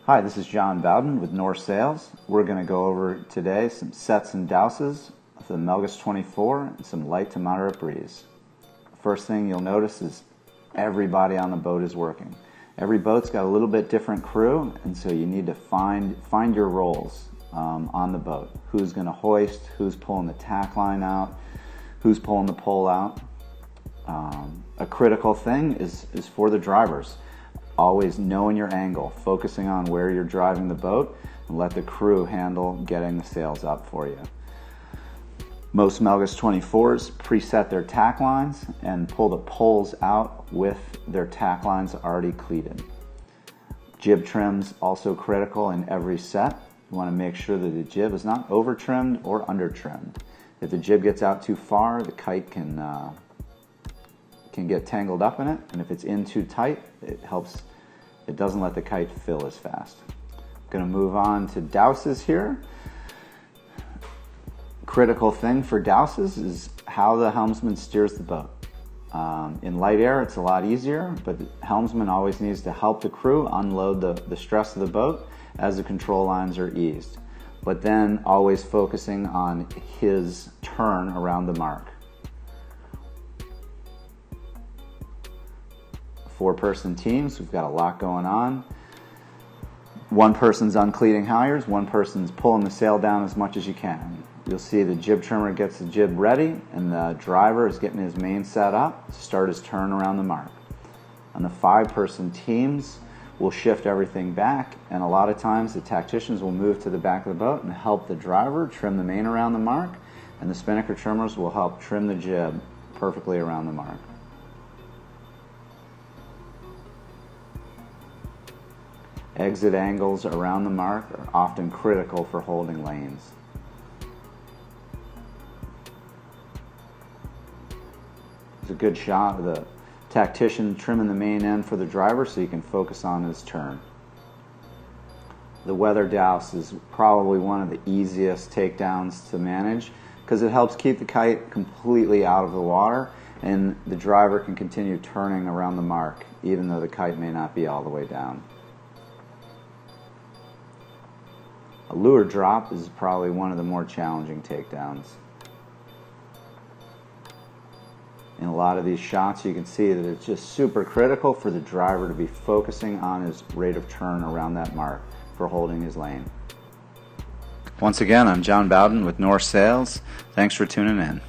Hi, this is John Bowden with North Sails. We're going to go over today some sets and douses for the Melges 24 and some light to moderate breeze. First thing you'll notice is everybody on the boat is working. Every boat's got a little bit different crew, and so you need to find your roles on the boat. Who's going to hoist, who's pulling the tack line out, who's pulling the pole out. A critical thing is for the drivers. Always knowing your angle, focusing on where you're driving the boat, and let the crew handle getting the sails up for you. Most Melges 24s preset their tack lines and pull the poles out with their tack lines already cleated. Jib trim's also critical in every set. You want to make sure that the jib is not over trimmed or under trimmed. If the jib gets out too far, the kite can get tangled up in it, and if it's in too tight, it doesn't let the kite fill as fast. I'm going to move on to douses here. Critical thing for douses is how the helmsman steers the boat. In light air, it's a lot easier, but the helmsman always needs to help the crew unload the stress of the boat as the control lines are eased, but then always focusing on his turn around the mark. 4-person teams, we've got a lot going on. One person's uncleating halyards, one person's pulling the sail down as much as you can. You'll see the jib trimmer gets the jib ready, and the driver is getting his main set up to start his turn around the mark. On the 5-person teams, we'll shift everything back, and a lot of times the tacticians will move to the back of the boat and help the driver trim the main around the mark, and the spinnaker trimmers will help trim the jib perfectly around the mark. Exit angles around the mark are often critical for holding lanes. It's a good shot of the tactician trimming the main end for the driver so you can focus on his turn. The weather douse is probably one of the easiest takedowns to manage because it helps keep the kite completely out of the water, and the driver can continue turning around the mark even though the kite may not be all the way down. A lure drop is probably one of the more challenging takedowns. In a lot of these shots, you can see that it's just super critical for the driver to be focusing on his rate of turn around that mark for holding his lane. Once again, I'm John Bowden with North Sails. Thanks for tuning in.